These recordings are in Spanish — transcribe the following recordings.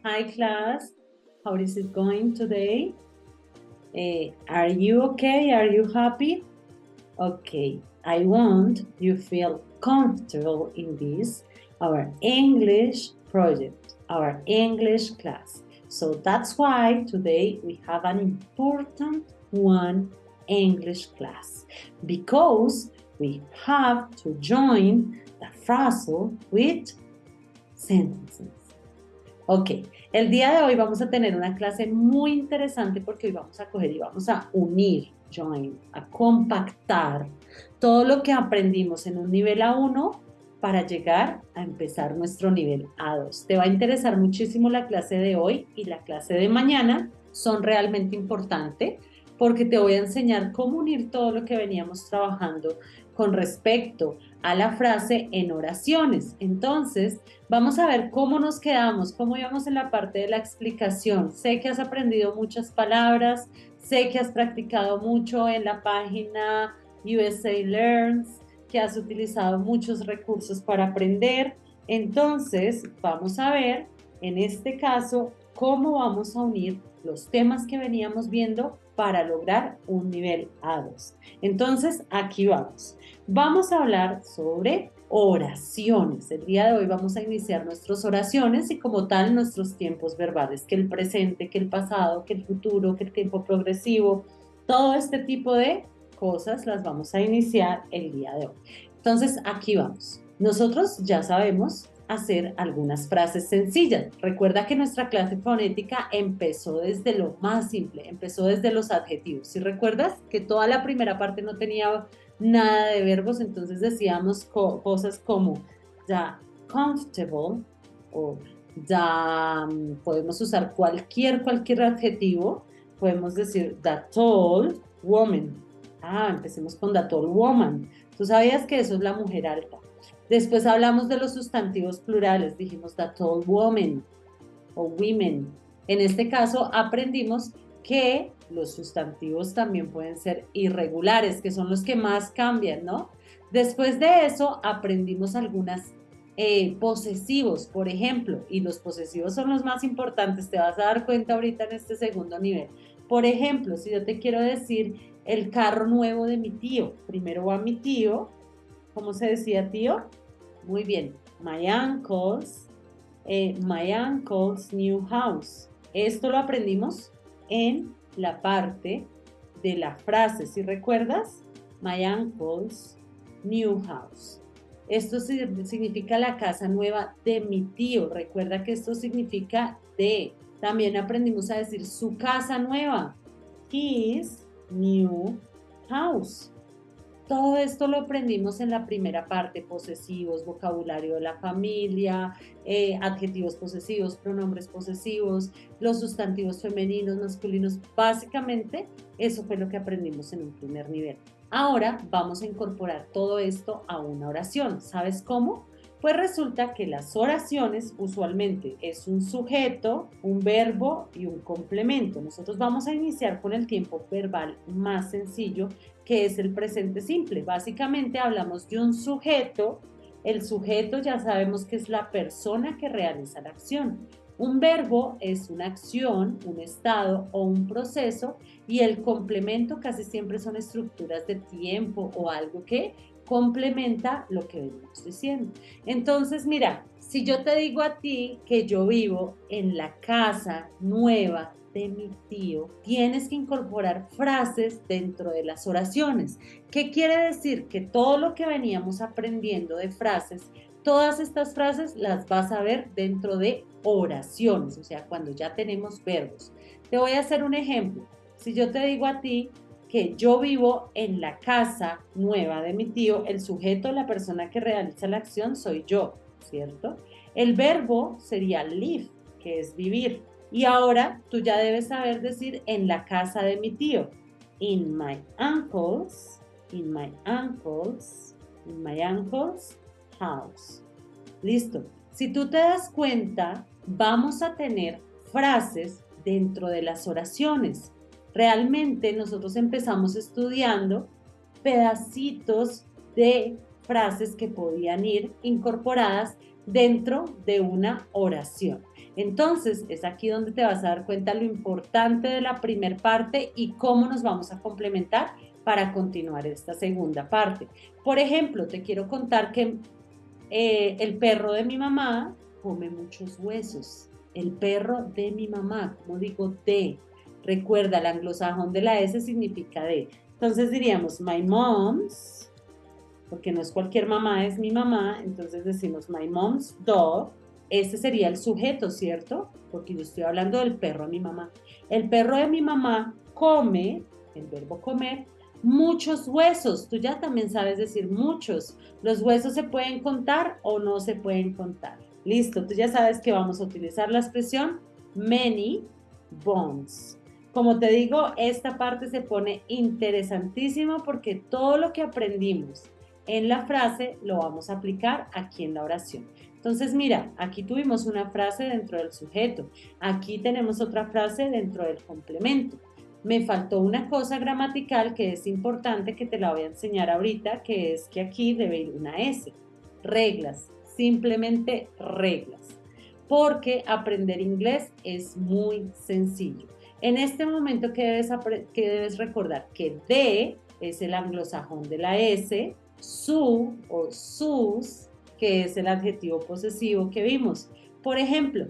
Hi class, how is it going today? Are you okay? Are you happy? Okay, I want you feel comfortable in this, our English project, our English class. So that's why today we have an important one English class because we have to join the phrasal with sentences. Ok, el día de hoy vamos a tener una clase muy interesante porque hoy vamos a coger y vamos a unir, join, a compactar todo lo que aprendimos en un nivel A1 para llegar a empezar nuestro nivel A2. Te va a interesar muchísimo la clase de hoy y la clase de mañana, son realmente importantes porque te voy a enseñar cómo unir todo lo que veníamos trabajando con respecto a la frase en oraciones. Entonces, vamos a ver cómo nos quedamos, cómo íbamos en la parte de la explicación. Sé que has aprendido muchas palabras, sé que has practicado mucho en la página USA Learns, que has utilizado muchos recursos para aprender. Entonces, vamos a ver en este caso cómo vamos a unir los temas que veníamos viendo para lograr un nivel A2. Entonces, aquí vamos. Vamos a hablar sobre oraciones. El día de hoy vamos a iniciar nuestras oraciones y como tal nuestros tiempos verbales, que el presente, que el pasado, que el futuro, que el tiempo progresivo, todo este tipo de cosas las vamos a iniciar el día de hoy. Entonces, aquí vamos. Nosotros ya sabemos hacer algunas frases sencillas. Recuerda que nuestra clase fonética empezó desde lo más simple, empezó desde los adjetivos. Si recuerdas que toda la primera parte no tenía nada de verbos, entonces decíamos cosas como the comfortable o podemos usar cualquier adjetivo, podemos decir the tall woman. Empecemos con the tall woman. Tú sabías que eso es la mujer alta. Después hablamos de los sustantivos plurales, dijimos the tall woman o women. En este caso aprendimos que los sustantivos también pueden ser irregulares, que son los que más cambian, ¿no? Después de eso aprendimos algunas posesivos, por ejemplo, y los posesivos son los más importantes, te vas a dar cuenta ahorita en este segundo nivel. Por ejemplo, si yo te quiero decir el carro nuevo de mi tío, primero va mi tío, ¿cómo se decía tío? Muy bien, my uncle's new house. Esto lo aprendimos en la parte de la frase, si recuerdas, my uncle's new house. Esto significa la casa nueva de mi tío. Recuerda que esto significa de. También aprendimos a decir su casa nueva, his new house. Todo esto lo aprendimos en la primera parte, posesivos, vocabulario de la familia, adjetivos posesivos, pronombres posesivos, los sustantivos femeninos, masculinos. Básicamente, eso fue lo que aprendimos en un primer nivel. Ahora vamos a incorporar todo esto a una oración. ¿Sabes cómo? Pues resulta que las oraciones usualmente es un sujeto, un verbo y un complemento. Nosotros vamos a iniciar con el tiempo verbal más sencillo, que es el presente simple. Básicamente hablamos de un sujeto. El sujeto ya sabemos que es la persona que realiza la acción. Un verbo es una acción, un estado o un proceso y el complemento casi siempre son estructuras de tiempo o algo que complementa lo que venimos diciendo. Entonces, mira, si yo te digo a ti que yo vivo en la casa nueva de mi tío, tienes que incorporar frases dentro de las oraciones. ¿Qué quiere decir? Que todo lo que veníamos aprendiendo de frases, todas estas frases las vas a ver dentro de oraciones, o sea, cuando ya tenemos verbos. Te voy a hacer un ejemplo. Si yo te digo a ti que yo vivo en la casa nueva de mi tío, el sujeto, la persona que realiza la acción soy yo, ¿cierto? El verbo sería live, que es vivir. Y ahora tú ya debes saber decir en la casa de mi tío. In my uncle's, in my uncle's, in my uncle's house. Listo. Si tú te das cuenta, vamos a tener frases dentro de las oraciones. Realmente nosotros empezamos estudiando pedacitos de frases que podían ir incorporadas dentro de una oración. Entonces, es aquí donde te vas a dar cuenta lo importante de la primera parte y cómo nos vamos a complementar para continuar esta segunda parte. Por ejemplo, te quiero contar que el perro de mi mamá come muchos huesos. El perro de mi mamá, como digo, de. Recuerda, el anglosajón de la S significa de. Entonces diríamos, my mom's, porque no es cualquier mamá, es mi mamá, entonces decimos my mom's dog. Ese sería el sujeto, ¿cierto? Porque yo estoy hablando del perro de mi mamá. El perro de mi mamá come, el verbo comer, muchos huesos. Tú ya también sabes decir muchos. Los huesos se pueden contar o no se pueden contar. Listo, tú ya sabes que vamos a utilizar la expresión many bones. Como te digo, esta parte se pone interesantísima porque todo lo que aprendimos en la frase lo vamos a aplicar aquí en la oración. Entonces, mira, aquí tuvimos una frase dentro del sujeto, aquí tenemos otra frase dentro del complemento. Me faltó una cosa gramatical que es importante, que te la voy a enseñar ahorita, que es que aquí debe ir una S. Reglas, simplemente reglas. Porque aprender inglés es muy sencillo. En este momento, ¿qué debes recordar? Que de es el anglosajón de la S, su o sus, que es el adjetivo posesivo que vimos. Por ejemplo,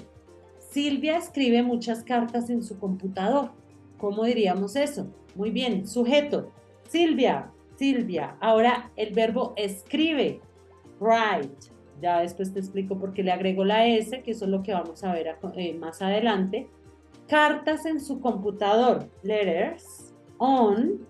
Silvia escribe muchas cartas en su computador. ¿Cómo diríamos eso? Muy bien, sujeto. Silvia, Silvia. Ahora el verbo escribe, write. Ya después te explico por qué le agrego la S, que eso es lo que vamos a ver más adelante. Cartas en su computador, letters, on.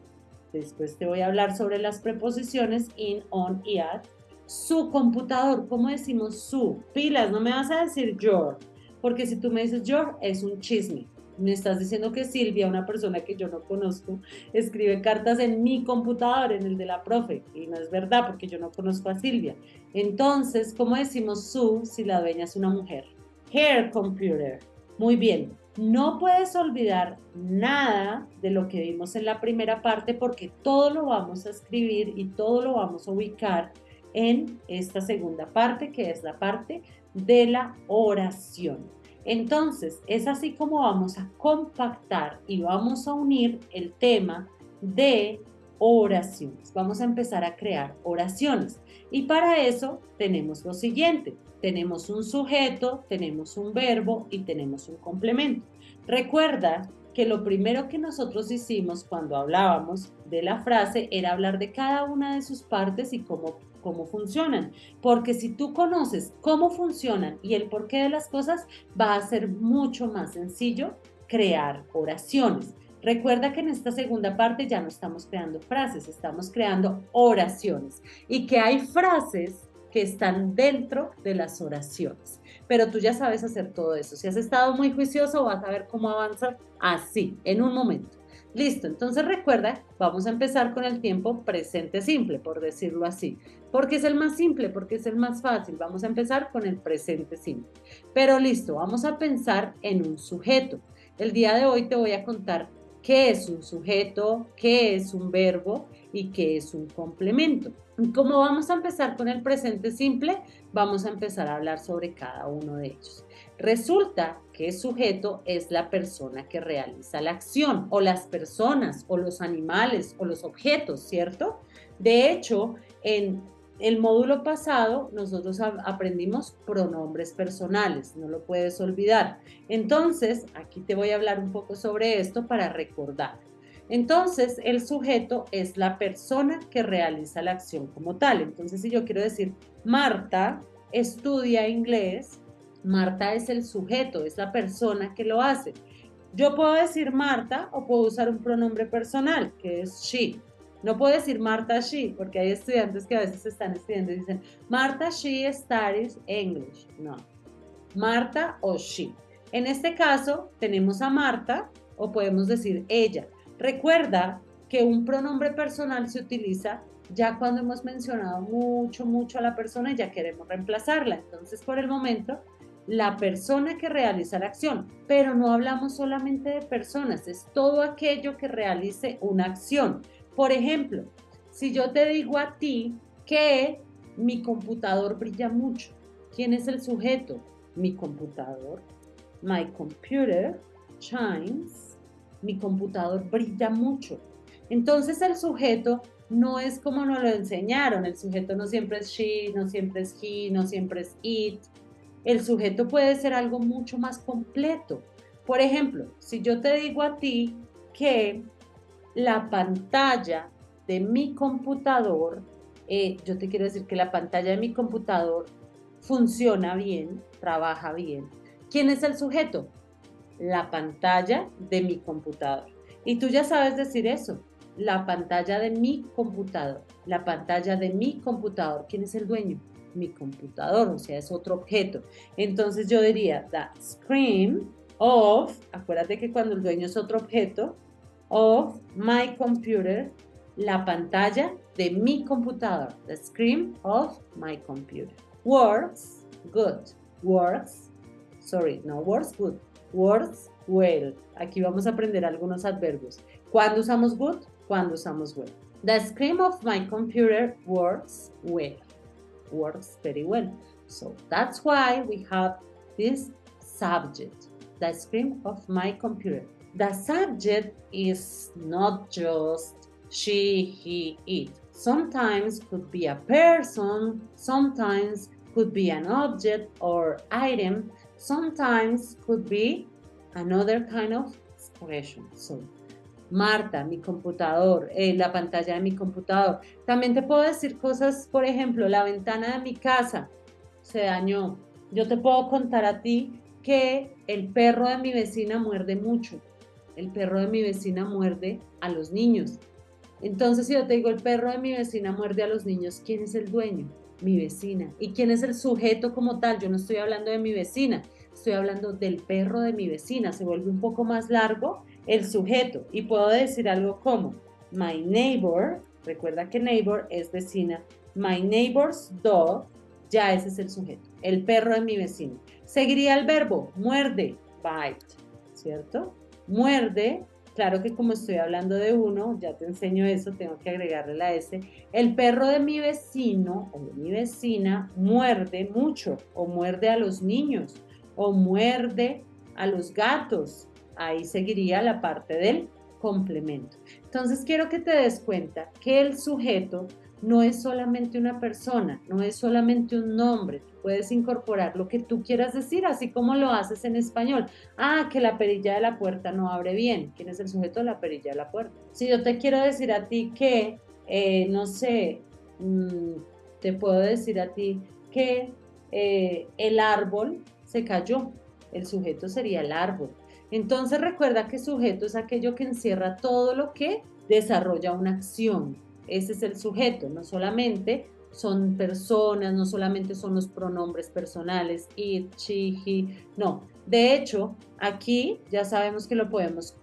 Después te voy a hablar sobre las preposiciones in, on y at. Su computador, ¿cómo decimos su? Pilas, no me vas a decir your, porque si tú me dices your, es un chisme. Me estás diciendo que Silvia, una persona que yo no conozco, escribe cartas en mi computador, en el de la profe, y no es verdad porque yo no conozco a Silvia. Entonces, ¿cómo decimos su si la dueña es una mujer? Her computer. Muy bien, no puedes olvidar nada de lo que vimos en la primera parte porque todo lo vamos a escribir y todo lo vamos a ubicar en esta segunda parte, que es la parte de la oración. Entonces, es así como vamos a compactar y vamos a unir el tema de oraciones. Vamos a empezar a crear oraciones. Y para eso tenemos lo siguiente. Tenemos un sujeto, tenemos un verbo y tenemos un complemento. Recuerda que lo primero que nosotros hicimos cuando hablábamos de la frase era hablar de cada una de sus partes y cómo funcionan. Porque si tú conoces cómo funcionan y el porqué de las cosas, va a ser mucho más sencillo crear oraciones. Recuerda que en esta segunda parte ya no estamos creando frases, estamos creando oraciones y que hay frases que están dentro de las oraciones. Pero tú ya sabes hacer todo eso. Si has estado muy juicioso, vas a ver cómo avanza así, en un momento. Listo, entonces recuerda, vamos a empezar con el tiempo presente simple, por decirlo así. Porque es el más simple, porque es el más fácil. Vamos a empezar con el presente simple. Pero listo, vamos a pensar en un sujeto. El día de hoy te voy a contar qué es un sujeto, qué es un verbo y qué es un complemento. Como vamos a empezar con el presente simple, vamos a empezar a hablar sobre cada uno de ellos. Resulta que el sujeto es la persona que realiza la acción, o las personas, o los animales, o los objetos, ¿cierto? De hecho, en el módulo pasado nosotros aprendimos pronombres personales, no lo puedes olvidar. Entonces, aquí te voy a hablar un poco sobre esto para recordar. Entonces, el sujeto es la persona que realiza la acción como tal. Entonces, si yo quiero decir, Marta estudia inglés, Marta es el sujeto, es la persona que lo hace. Yo puedo decir Marta o puedo usar un pronombre personal, que es she. No puedo decir Marta she, porque hay estudiantes que a veces están estudiando y dicen, Marta she studies English. No, Marta o she. En este caso, tenemos a Marta o podemos decir ella. Recuerda que un pronombre personal se utiliza ya cuando hemos mencionado mucho a la persona y ya queremos reemplazarla. Entonces, por el momento, la persona que realiza la acción, pero no hablamos solamente de personas, es todo aquello que realice una acción. Por ejemplo, si yo te digo a ti que mi computador brilla mucho, ¿quién es el sujeto? Mi computador. My computer shines. Mi computador brilla mucho. Entonces el sujeto no es como nos lo enseñaron. El sujeto no siempre es she, no siempre es he, no siempre es it. El sujeto puede ser algo mucho más completo. Por ejemplo, si yo te digo a ti que la pantalla de mi computador, yo te quiero decir que la pantalla de mi computador funciona bien, trabaja bien. ¿Quién es el sujeto? La pantalla de mi computador. Y tú ya sabes decir eso, la pantalla de mi computador, la pantalla de mi computador. ¿Quién es el dueño? Mi computador, o sea, es otro objeto. Entonces yo diría, the screen of, acuérdate que cuando el dueño es otro objeto, of my computer, la pantalla de mi computador, the screen of my computer. Works good, works, sorry, no works good, works well. Aquí vamos a aprender algunos adverbios. ¿Cuándo usamos good? Cuando usamos well. The screen of my computer works well. Works very well. So that's why we have this subject, the screen of my computer. The subject is not just she, he, it. Sometimes could be a person, sometimes could be an object or item, sometimes could be another kind of expression. So, Marta, mi computador, la pantalla de mi computador. También te puedo decir cosas, por ejemplo, la ventana de mi casa se dañó. Yo te puedo contar a ti que el perro de mi vecina muerde mucho. El perro de mi vecina muerde a los niños. Entonces, si yo te digo el perro de mi vecina muerde a los niños, ¿quién es el dueño? Mi vecina. ¿Y quién es el sujeto como tal? Yo no estoy hablando de mi vecina, estoy hablando del perro de mi vecina. Se vuelve un poco más largo el sujeto y puedo decir algo como my neighbor, recuerda que neighbor es vecina, my neighbor's dog, ya ese es el sujeto, el perro de mi vecino. Seguiría el verbo muerde, bite, ¿cierto? Muerde. Claro que como estoy hablando de uno, ya te enseño eso, tengo que agregarle la S. El perro de mi vecino o de mi vecina muerde mucho, o muerde a los niños, o muerde a los gatos. Ahí seguiría la parte del complemento. Entonces quiero que te des cuenta que el sujeto no es solamente una persona, no es solamente un nombre. Tú puedes incorporar lo que tú quieras decir, así como lo haces en español. Ah, que la perilla de la puerta no abre bien. ¿Quién es el sujeto de la perilla de la puerta? Si yo te quiero decir a ti que, no sé, te puedo decir a ti que el árbol se cayó. El sujeto sería el árbol. Entonces recuerda que sujeto es aquello que encierra todo lo que desarrolla una acción. Ese es el sujeto, no solamente son personas, no solamente son los pronombres personales, it, she, he, no. De hecho, aquí ya sabemos que lo podemos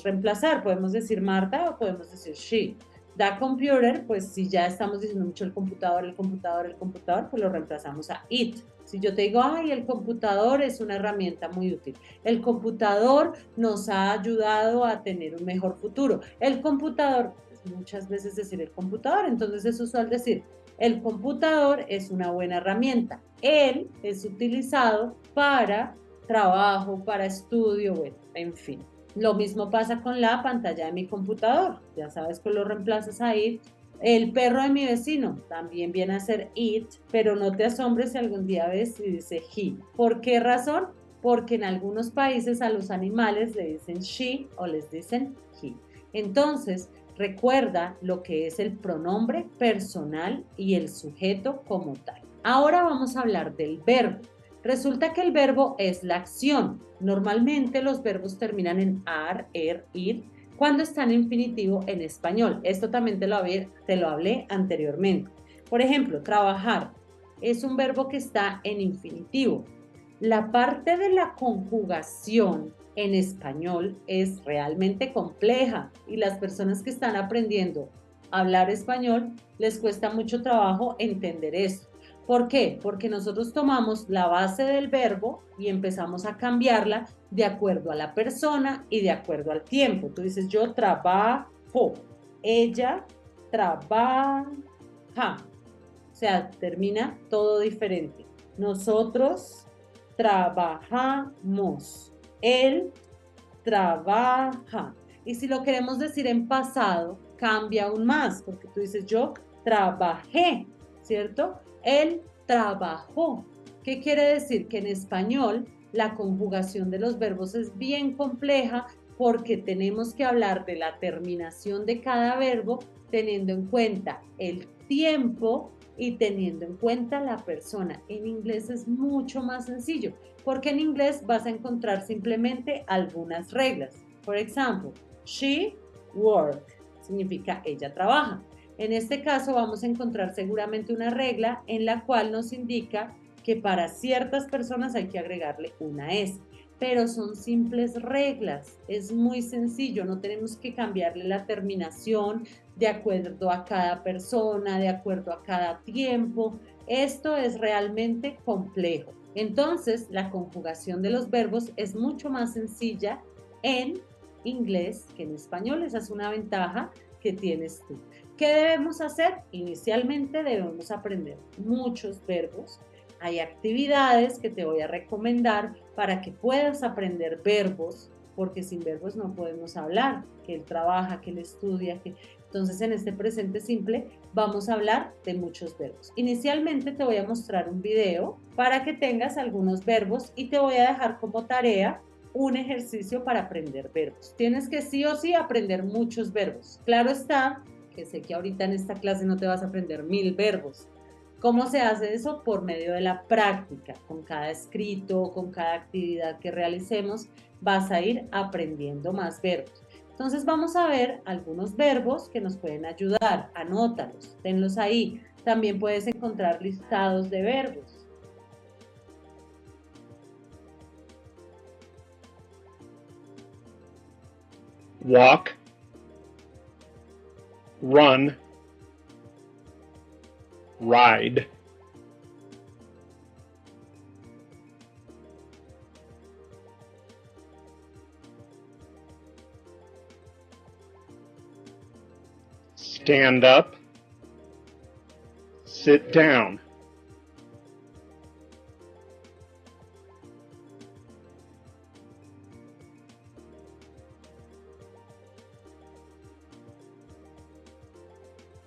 reemplazar, podemos decir Marta o podemos decir she. The computer, pues si ya estamos diciendo mucho el computador, el computador, el computador, pues lo reemplazamos a it. Si yo te digo, ay, el computador es una herramienta muy útil. El computador nos ha ayudado a tener un mejor futuro. El computador, muchas veces decir el computador, entonces es usual decir, el computador es una buena herramienta. Él es utilizado para trabajo, para estudio, bueno, en fin. Lo mismo pasa con la pantalla de mi computador. Ya sabes que lo reemplazas a it. El perro de mi vecino también viene a ser it, pero no te asombres si algún día ves y dice he. ¿Por qué razón? Porque en algunos países a los animales le dicen she o les dicen he. Entonces, recuerda lo que es el pronombre personal y el sujeto como tal. Ahora vamos a hablar del verbo. Resulta que el verbo es la acción. Normalmente los verbos terminan en ar, ir cuando están en infinitivo en español. Esto también te lo hablé anteriormente. Por ejemplo, trabajar es un verbo que está en infinitivo. La parte de la conjugación en español es realmente compleja y las personas que están aprendiendo a hablar español les cuesta mucho trabajo entender esto. ¿Por qué? Porque nosotros tomamos la base del verbo y empezamos a cambiarla de acuerdo a la persona y de acuerdo al tiempo. Tú dices, yo trabajo, ella trabaja. O sea, termina todo diferente. Nosotros trabajamos. Él trabaja. Y si lo queremos decir en pasado, cambia aún más, porque tú dices, yo trabajé, ¿cierto? Él trabajó. ¿Qué quiere decir? Que en español la conjugación de los verbos es bien compleja porque tenemos que hablar de la terminación de cada verbo teniendo en cuenta el tiempo y teniendo en cuenta la persona. En inglés es mucho más sencillo porque en inglés vas a encontrar simplemente algunas reglas. Por ejemplo, she work significa ella trabaja. En este caso vamos a encontrar seguramente una regla en la cual nos indica que para ciertas personas hay que agregarle una S, pero son simples reglas, es muy sencillo, no tenemos que cambiarle la terminación de acuerdo a cada persona, de acuerdo a cada tiempo. Esto es realmente complejo. Entonces, la conjugación de los verbos es mucho más sencilla en inglés que en español. Esa es una ventaja que tienes tú. ¿Qué debemos hacer? Inicialmente debemos aprender muchos verbos. Hay actividades que te voy a recomendar para que puedas aprender verbos, porque sin verbos no podemos hablar, que él trabaja, que él estudia, que... Entonces, en este presente simple vamos a hablar de muchos verbos. Inicialmente te voy a mostrar un video para que tengas algunos verbos y te voy a dejar como tarea un ejercicio para aprender verbos. Tienes que sí o sí aprender muchos verbos. Claro está que sé que ahorita en esta clase no te vas a aprender 1000 verbos. ¿Cómo se hace eso? Por medio de la práctica. Con cada escrito, con cada actividad que realicemos, vas a ir aprendiendo más verbos. Entonces vamos a ver algunos verbos que nos pueden ayudar. Anótalos, tenlos ahí. También puedes encontrar listados de verbos. Walk, run, ride. Stand up, sit down.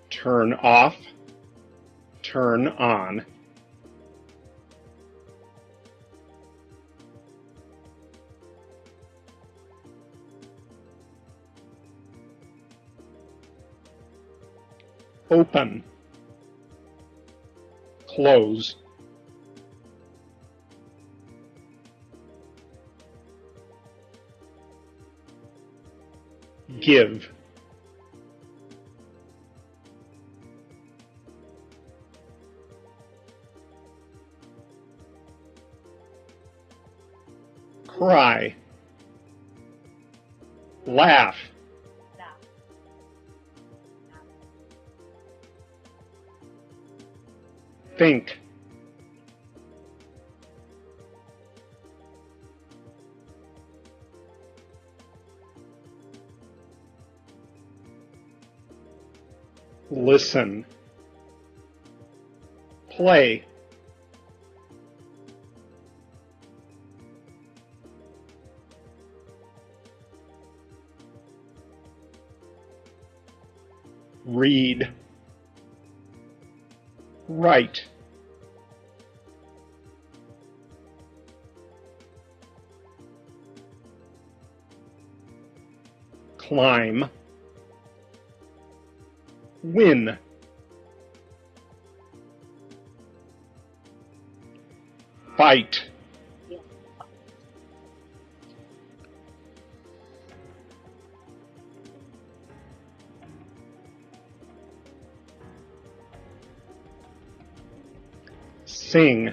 Turn off, turn on. Open, close. Give, cry, laugh, think, listen, play, read, write, climb, win, fight, sing,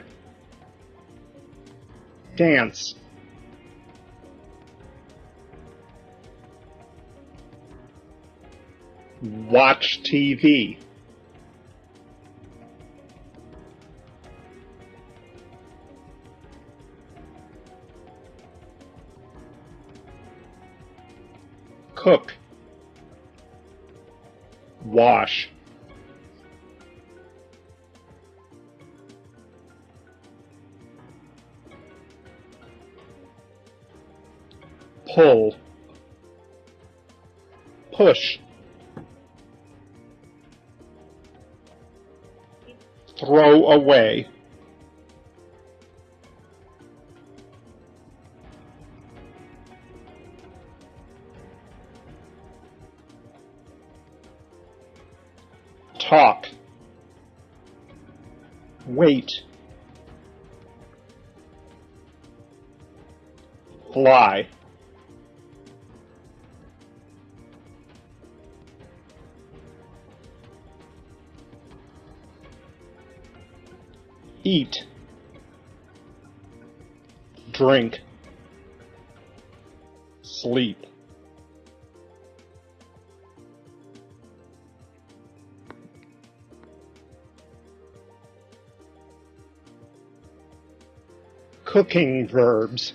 dance, watch TV, cook, wash, pull, push, throw away, talk, wait, fly, eat, drink, sleep. Cooking verbs.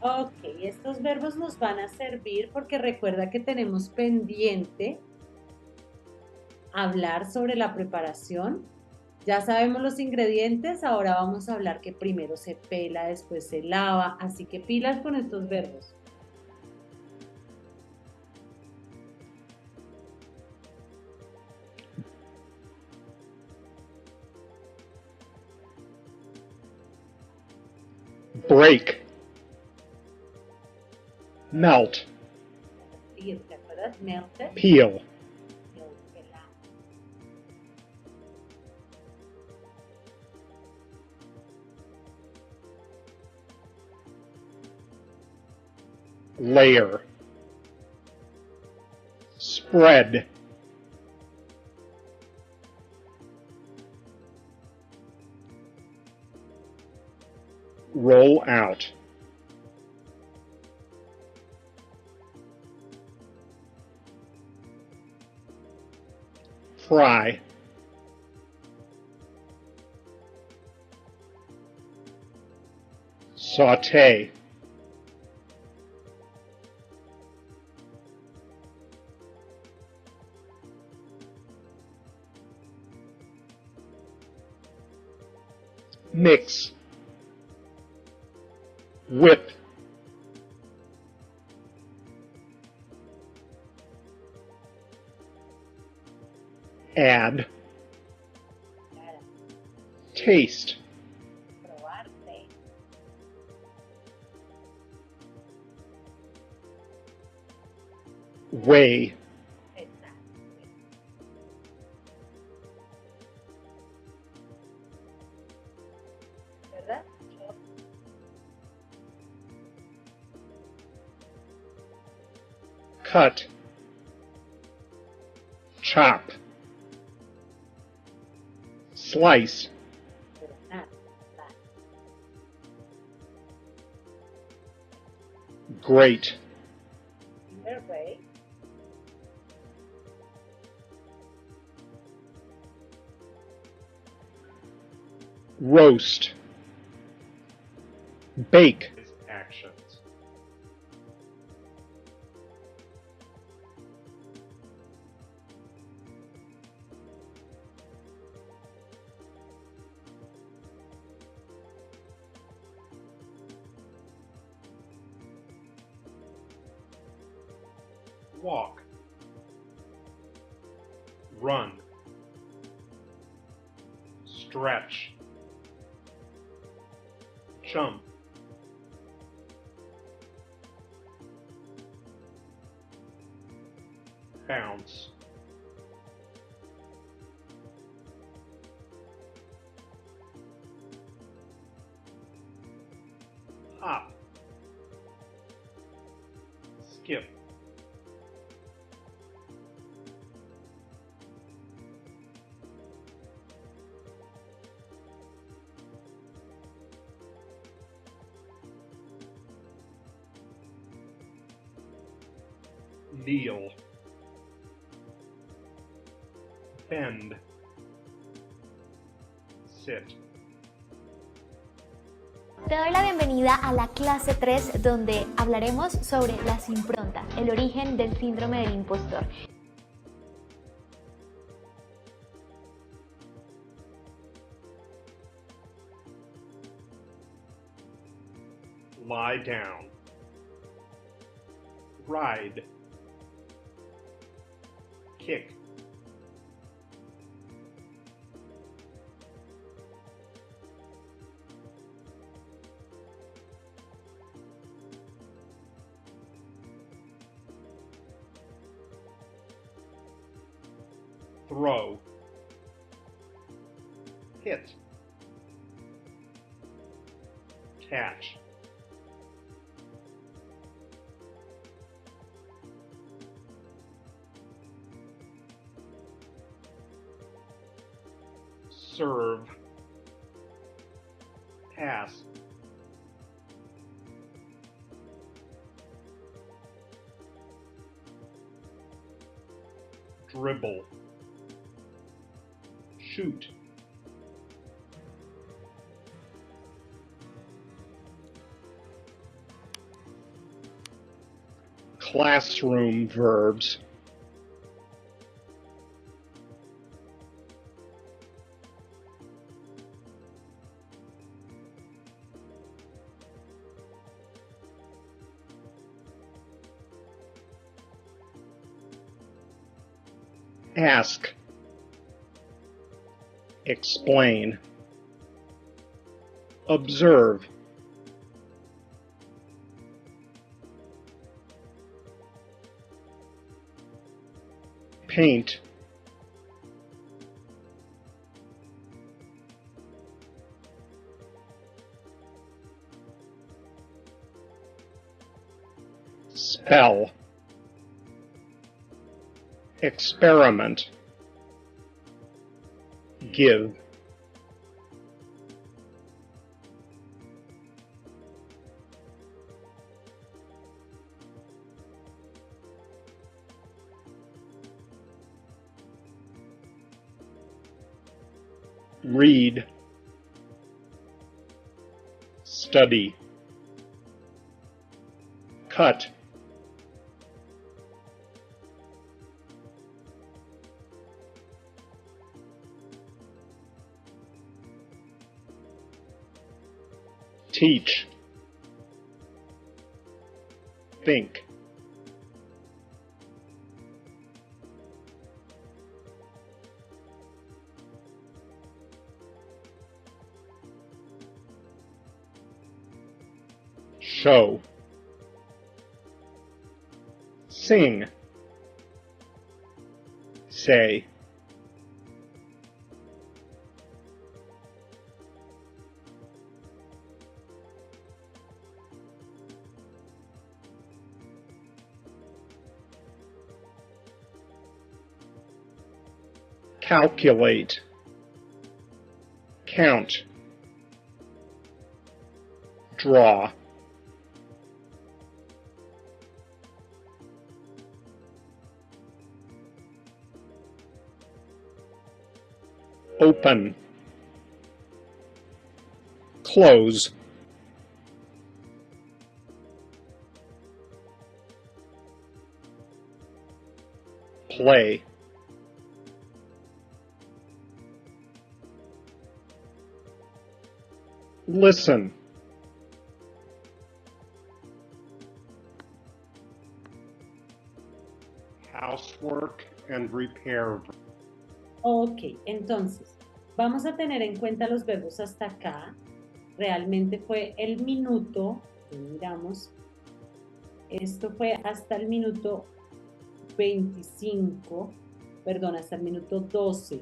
Ok, estos verbos nos van a servir porque recuerda que tenemos pendiente hablar sobre la preparación. Ya sabemos los ingredientes, ahora vamos a hablar que primero se pela, después se lava, así que pilas con estos verbos. Break, melt, ¿Te acuerdas? Melted. peel, Pelar. layer, spread, roll out, fry, saute, mix, whip, add, Clara, taste, probarte. weigh, Pesar. ¿Verdad? cut, chop, slice, Coronar. Dar. grate, Finger break. roast, bake. Actions. Walk, run, stretch, jump, bounce, hop, skip, kneel, bend, sit. Te doy la bienvenida a la clase 3 donde hablaremos sobre las improntas, el origen del síndrome del impostor. Lie down, Ride. Kick. Throw. Hit. Catch. Serve. Pass. Dribble. Shoot. Classroom verbs. Ask. Explain. Observe. Paint. Spell. Experiment. Give. Read. Study. Cut. Teach. Think. Show. Sing. Say. Calculate. Count. Draw. Open. Close. Play. Listen. Housework and repair. Ok, entonces, vamos a tener en cuenta los verbos hasta acá. Realmente fue el minuto, miramos, esto fue hasta el minuto 25, perdón, hasta el minuto 12,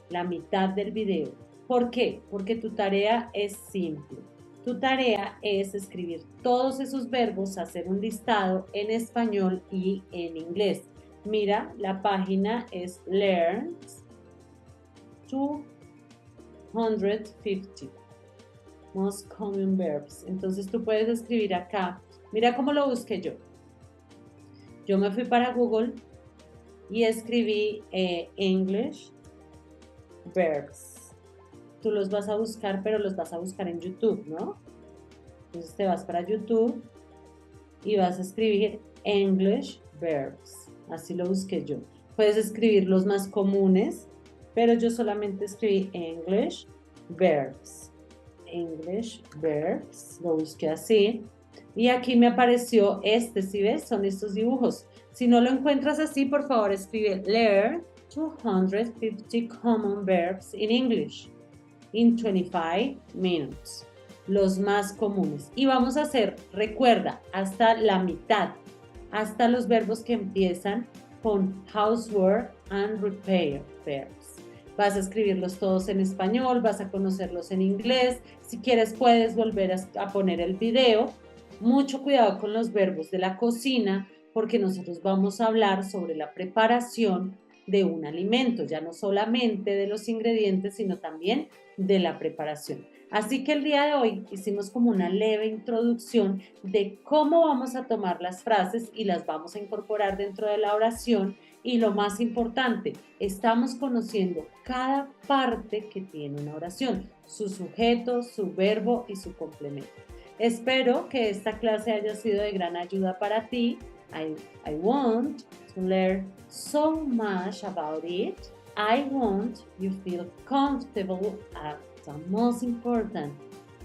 la mitad del video. ¿Por qué? Porque tu tarea es simple. Tu tarea es escribir todos esos verbos, hacer un listado en español y en inglés. Mira, la página es Learns 250 Most Common Verbs. Entonces tú puedes escribir acá. Mira cómo lo busqué yo. Yo me fui para Google y escribí English Verbs. Tú los vas a buscar, pero los vas a buscar en YouTube, ¿no? Entonces te vas para YouTube y vas a escribir English Verbs. Así lo busqué yo. Puedes escribir los más comunes, pero yo solamente escribí English Verbs. English Verbs, lo busqué así. Y aquí me apareció ¿sí ves? Son estos dibujos. Si no lo encuentras así, por favor escribe learn 250 common verbs in English in 25 minutes. Los más comunes. Y vamos a hacer, recuerda, hasta la mitad, hasta los verbos que empiezan con housework and repair verbs. Vas a escribirlos todos en español, vas a conocerlos en inglés. Si quieres puedes volver a poner el video. Mucho cuidado con los verbos de la cocina porque nosotros vamos a hablar sobre la preparación de un alimento, ya no solamente de los ingredientes, sino también de la preparación. Así que el día de hoy hicimos como una leve introducción de cómo vamos a tomar las frases y las vamos a incorporar dentro de la oración. Y lo más importante, estamos conociendo cada parte que tiene una oración, su sujeto, su verbo y su complemento. Espero que esta clase haya sido de gran ayuda para ti. I want to learn so much about it. I want you feel comfortable at the most important.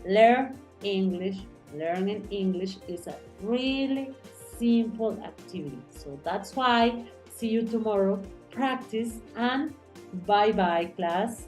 Learning English is a really simple activity. So that's why see you tomorrow. Practice and bye-bye class.